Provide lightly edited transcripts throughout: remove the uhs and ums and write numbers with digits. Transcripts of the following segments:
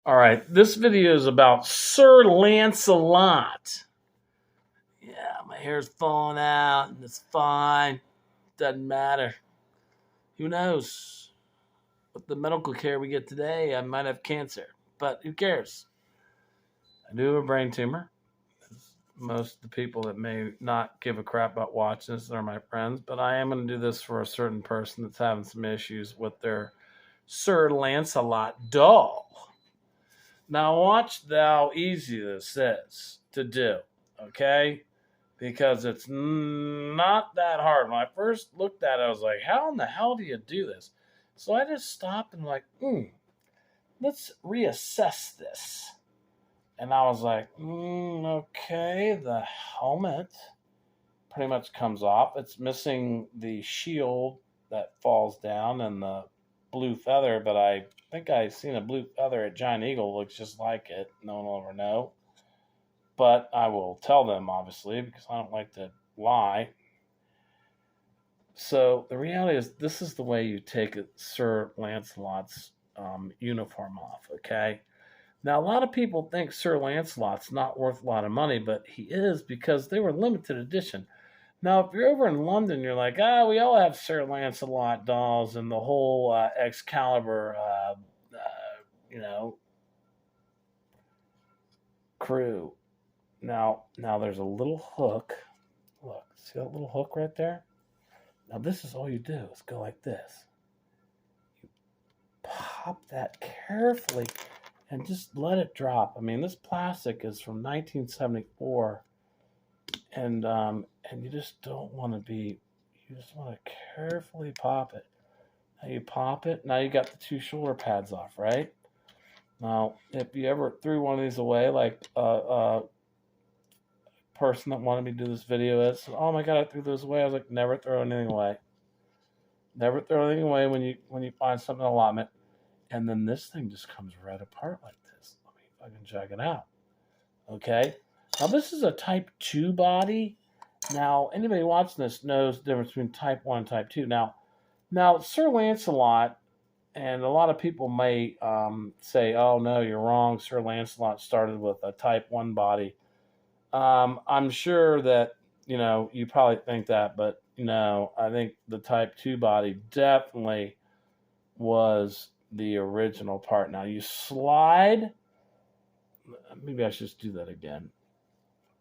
All right, this video is about Sir Lancelot. Yeah, my hair's falling out and it's fine. Doesn't matter. Who knows? With the medical care we get today, I might have cancer. But who cares? I do have a brain tumor. Most of the people that may not give a crap about watching this are my friends, but I am going to do this for a certain person that's having some issues with their Sir Lancelot doll. Now watch how easy this is to do, okay? Because it's not that hard. When I first looked at it, I was like, how in the hell do you do this? So I just stopped and like, let's reassess this. And I was like, okay, the helmet pretty much comes off. It's missing the shield that falls down and the blue feather, but I think I've seen a blue feather at Giant Eagle. Looks just like it. No one will ever know. But I will tell them, obviously, because I don't like to lie. So the reality is, this is the way you take Sir Lancelot's uniform off, okay? Now, a lot of people think Sir Lancelot's not worth a lot of money, but he is because they were limited edition. Now, if you're over in London, you're like, we all have Sir Lancelot dolls and the whole Excalibur, you know, crew. Now there's a little hook. Look, see that little hook right there? Now, this is all you do is go like this. You pop that carefully and just let it drop. I mean, this plastic is from 1974, and you just don't want to be. You just want to carefully pop it. Now you pop it. Now you got the two shoulder pads off, right? Now, if you ever threw one of these away, like a person that wanted me to do this video is, oh my god, I threw those away. I was like, never throw anything away. Never throw anything away when you find something in allotment. And then this thing just comes right apart like this. Let me fucking check it out. Okay. Now this is a Type 2 body. Now anybody watching this knows the difference between Type 1 and Type 2. Now Sir Lancelot, and a lot of people may say, oh no, you're wrong. Sir Lancelot started with a Type 1 body. I'm sure that, you probably think that, but no, I think the Type 2 body definitely was the original part. Now you slide. Maybe I should just do that again.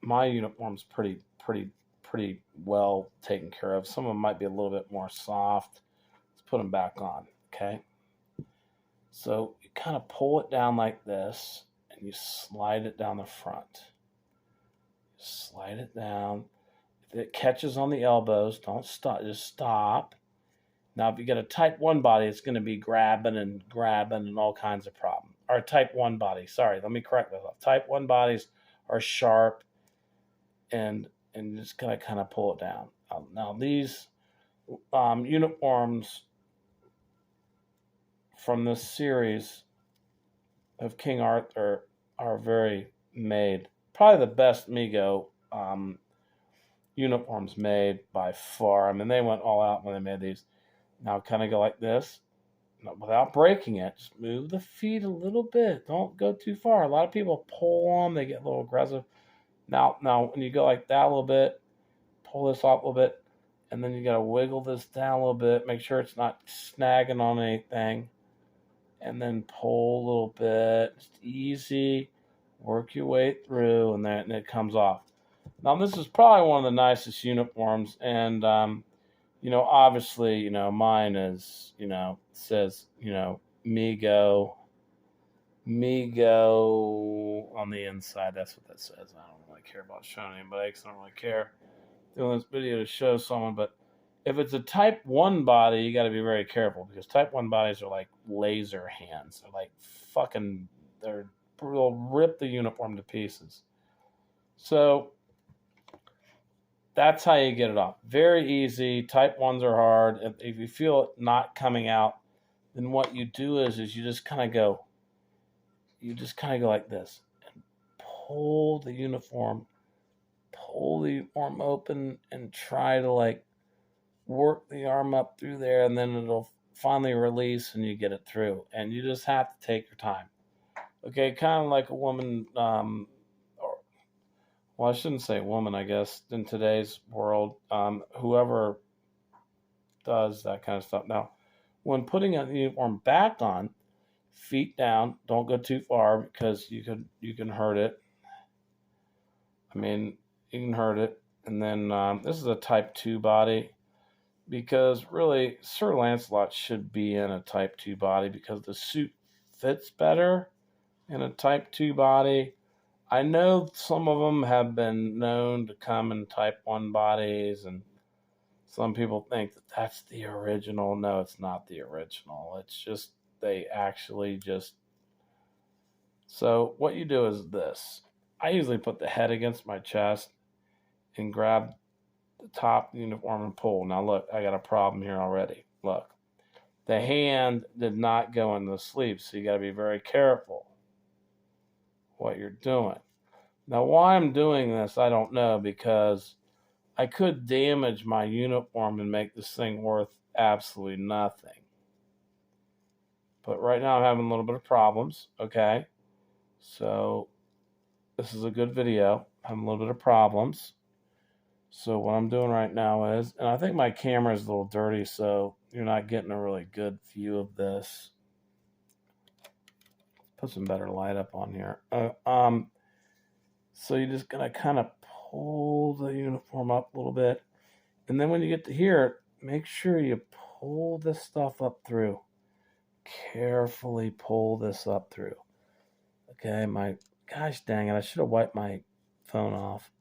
My uniform's pretty well taken care of. Some of them might be a little bit more soft. Let's put them back on, okay? So you kind of pull it down like this, and you slide it down the front. Slide it down. If it catches on the elbows, don't stop. Just stop. Now, if you get a Type 1 body, it's going to be grabbing and all kinds of problems. Or Type 1 body. Sorry, let me correct myself. Type 1 bodies are sharp and just going to kind of pull it down. Now, these uniforms from this series of King Arthur are very made. Probably the best Mego uniforms made by far. I mean, they went all out when they made these. Now kind of go like this, without breaking it. Just move the feet a little bit. Don't go too far. A lot of people pull them. They get a little aggressive. Now when you go like that a little bit, pull this off a little bit, and then you got to wiggle this down a little bit. Make sure it's not snagging on anything. And then pull a little bit. Just easy. Work your way through, and then it comes off. Now this is probably one of the nicest uniforms, and obviously, mine is, says, Mego on the inside. That's what that says. I don't really care about showing anybody because I don't really care doing this video to show someone. But if it's a Type 1 body, you got to be very careful because Type 1 bodies are like laser hands. They're like they'll rip the uniform to pieces. So that's how you get it off. Very easy. Type 1s are hard. If you feel it not coming out, then what you do is you just kind of go like this and pull the uniform open and try to work the arm up through there, and then it'll finally release and you get it through. And you just have to take your time. Okay, kind of like a woman, or, well, I shouldn't say woman, I guess, in today's world, whoever does that kind of stuff. Now, when putting a uniform back on, feet down, don't go too far because you can hurt it. I mean, you can hurt it. And then this is a Type 2 body because really Sir Lancelot should be in a Type 2 body because the suit fits better in a Type 2 body. I know some of them have been known to come in Type 1 bodies, and some people think that that's the original. No, it's not the original. It's just they actually just. So what you do is this. I usually put the head against my chest and grab the top of the uniform and pull. Now look, I got a problem here already. Look, the hand did not go in the sleeve, so you got to be very careful what you're doing. Now, why I'm doing this, I don't know, because I could damage my uniform and make this thing worth absolutely nothing. But right now I'm having a little bit of problems, okay? So this is a good video. I'm having a little bit of problems. So what I'm doing right now is, and I think my camera is a little dirty, so you're not getting a really good view of this. Put some better light up on here. So you're just gonna kind of pull the uniform up a little bit, and then when you get to here, make sure you pull this stuff up through. Carefully pull this up through. Okay, gosh dang it, I should have wiped my phone off.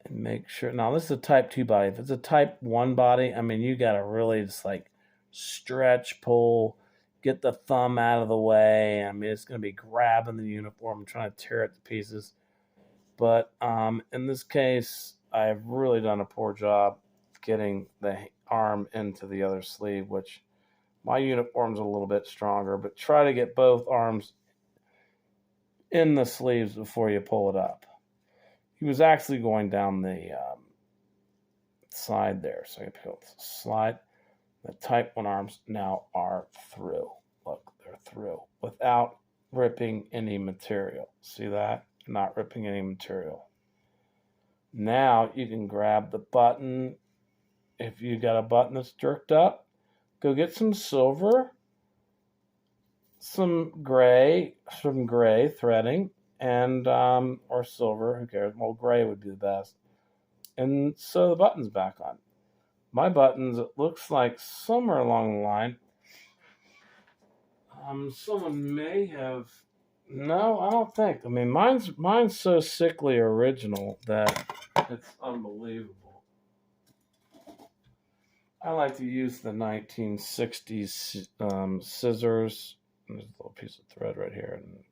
And make sure, now this is a Type 2 body. If it's a Type 1 body, I mean, you got to really just like stretch, pull, get the thumb out of the way. I mean, it's going to be grabbing the uniform and trying to tear it to pieces. But in this case, I've really done a poor job getting the arm into the other sleeve, which my uniform's a little bit stronger, but try to get both arms in the sleeves before you pull it up. He was actually going down the side there, so you peel the slide. The Type 1 arms now are through. Look, they're through without ripping any material. See that? Not ripping any material. Now you can grab the button. If you got a button that's jerked up, go get some silver, some gray threading, and or silver, who cares? Well, gray would be the best. And sew the buttons back on. My buttons, it looks like somewhere along the line, someone may have. No, I don't think. I mean, mine's so sickly original that it's unbelievable. I like to use the 1960s scissors. There's a little piece of thread right here, and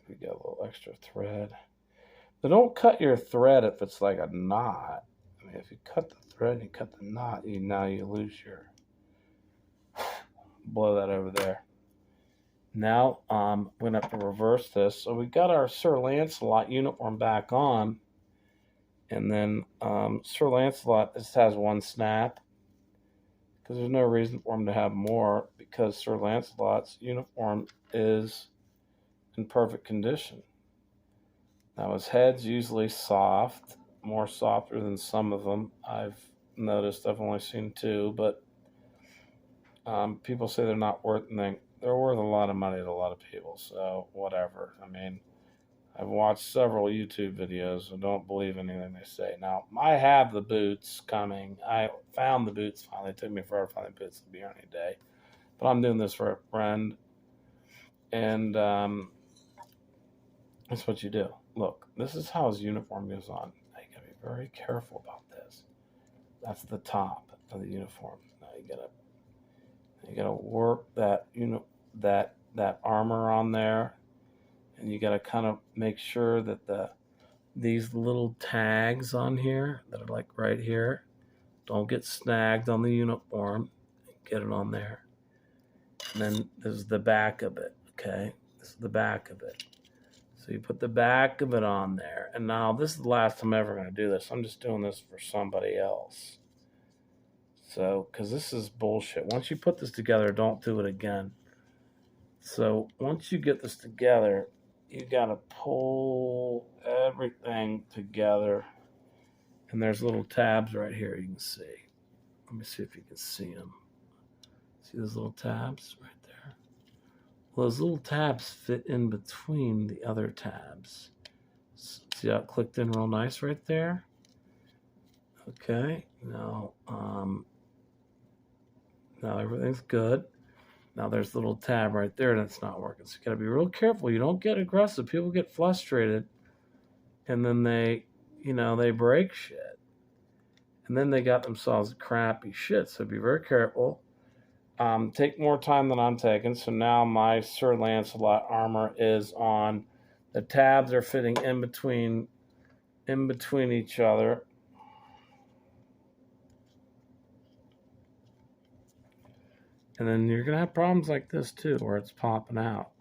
we got a little extra thread. But don't cut your thread if it's like a knot. I mean, if you cut the thread and you cut the knot, now you lose your. Blow that over there. Now we're gonna have to reverse this. So we got our Sir Lancelot uniform back on, and then Sir Lancelot just has one snap because there's no reason for him to have more because Sir Lancelot's uniform is in perfect condition. Now his head's usually soft, more softer than some of them. I've noticed. I've only seen two, but people say they're not worth anything. They're worth a lot of money to a lot of people, so whatever. I mean, I've watched several YouTube videos and don't believe anything they say. Now, I have the boots coming. I found the boots finally. It took me forever to find the boots. It'll be here any day. But I'm doing this for a friend, and that's what you do. Look, this is how his uniform goes on. Now, you gotta be very careful about this. That's the top of the uniform. Now you gotta work that that armor on there, and you gotta kind of make sure that these little tags on here that are like right here don't get snagged on the uniform. Get it on there, and then this is the back of it. Okay, this is the back of it. So you put the back of it on there, and now this is the last time I'm ever gonna do this. I'm just doing this for somebody else. So, because this is bullshit. Once you put this together, don't do it again. So, once you get this together, you got to pull everything together. And there's little tabs right here you can see. Let me see if you can see them. See those little tabs right there? Well, those little tabs fit in between the other tabs. See how it clicked in real nice right there? Okay, now everything's good. Now there's a little tab right there that's not working. So you gotta be real careful. You don't get aggressive. People get frustrated and then they break shit. And then they got themselves crappy shit. So be very careful. Take more time than I'm taking. So now my Sir Lancelot armor is on. The tabs are fitting in between each other. And then you're going to have problems like this too, where it's popping out.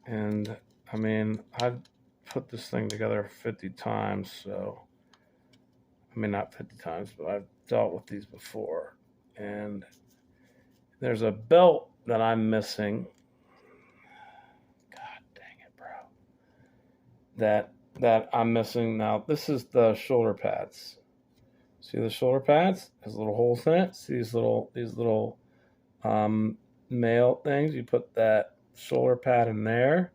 And I mean, I've put this thing together 50 times, so I mean, not 50 times, but I've dealt with these before. And there's a belt that I'm missing. God dang it, bro. That I'm missing now. This is the shoulder pads. See the shoulder pads? There's little holes in it. See these little male things. You put that shoulder pad in there,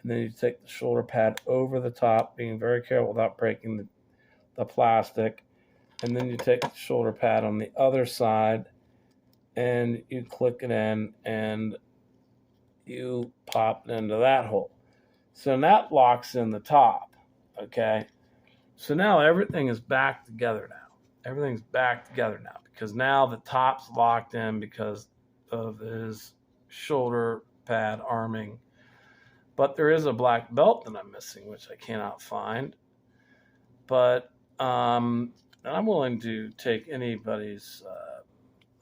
and then you take the shoulder pad over the top, being very careful without breaking the plastic. And then you take the shoulder pad on the other side, and you click it in, and you pop it into that hole. So that locks in the top. Okay. So now everything is back together now. Everything's back together now because now the top's locked in because of his shoulder pad arming. But there is a black belt that I'm missing, which I cannot find. But I'm willing to take anybody's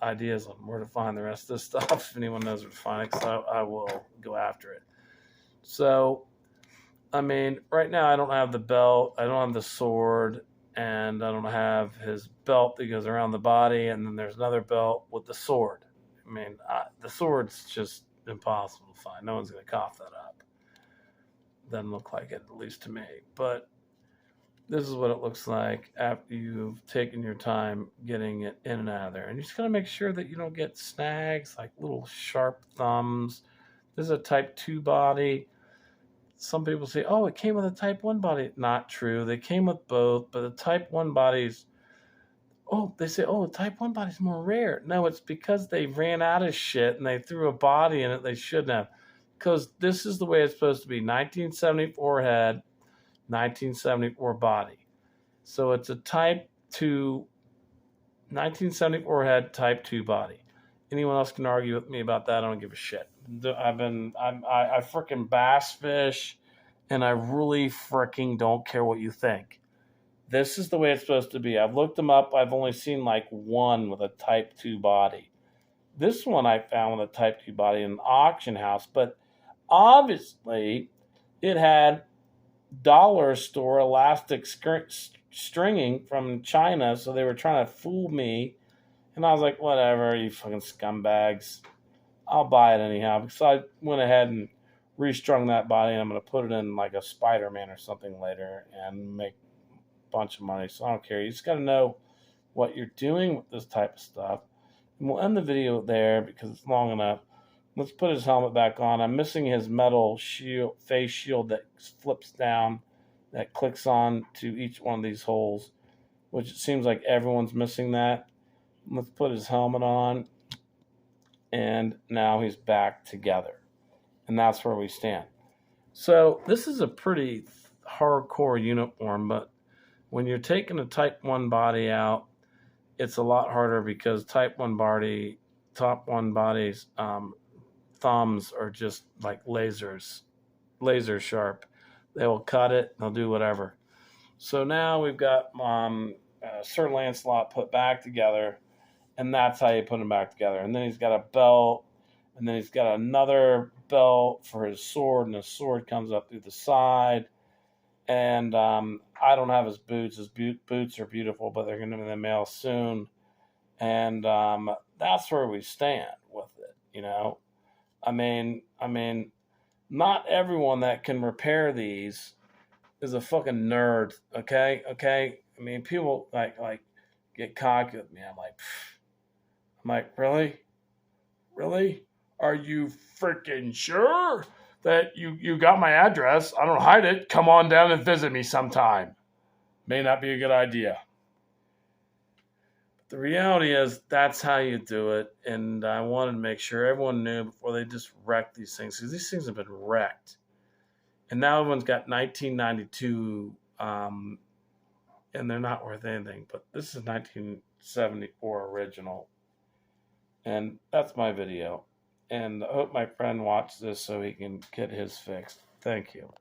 ideas on where to find the rest of this stuff. If anyone knows where to find it, because I will go after it. So, I mean, right now I don't have the belt, I don't have the sword, and I don't have his belt that goes around the body, and then there's another belt with the sword. I mean, the sword's just impossible to find. No one's going to cough that up. Doesn't look like it, at least to me. But this is what it looks like after you've taken your time getting it in and out of there. And you just got to make sure that you don't get snags, like little sharp thumbs. This is a Type 2 body. Some people say, oh, it came with a Type 1 body. Not true. They came with both, but the Type 1 bodies, they say, the Type 1 body's more rare. No, it's because they ran out of shit and they threw a body in it they shouldn't have. Because this is the way it's supposed to be. 1974 head, 1974 body. So it's a Type 2, 1974 head, Type 2 body. Anyone else can argue with me about that? I don't give a shit. I freaking bass fish, and I really freaking don't care what you think. This is the way it's supposed to be. I've looked them up. I've only seen like one with a Type 2 body. This one I found with a Type 2 body in an auction house, but obviously it had dollar store elastic stringing from China, so they were trying to fool me. And I was like, whatever, you fucking scumbags. I'll buy it anyhow. Because I went ahead and restrung that body, and I'm going to put it in like a Spider-Man or something later and make a bunch of money. So I don't care. You just got to know what you're doing with this type of stuff. And we'll end the video there because it's long enough. Let's put his helmet back on. I'm missing his metal face shield that flips down, that clicks on to each one of these holes, which it seems like everyone's missing that. Let's put his helmet on, and now he's back together. And that's where we stand. So this is a pretty hardcore uniform, but when you're taking a Type 1 body out, it's a lot harder because Type 1 bodies, thumbs are just like laser sharp. They will cut it, they'll do whatever. So now we've got Sir Lancelot put back together, and that's how you put him back together. And then he's got a belt, and then he's got another belt for his sword, and his sword comes up through the side. And I don't have his boots. His boots are beautiful, but they're going to be in the mail soon. And that's where we stand with it. You know, I mean, not everyone that can repair these is a fucking nerd. Okay. I mean, people like get cocky with me. I'm like, really? Are you freaking sure that you got my address? I don't hide it. Come on down and visit me sometime. May not be a good idea. The reality is that's how you do it, and I wanted to make sure everyone knew before they just wrecked these things, because these things have been wrecked, and now everyone's got 1992, and they're not worth anything. But this is 1974 original, and that's my video. And I hope my friend watches this so he can get his fixed. Thank you.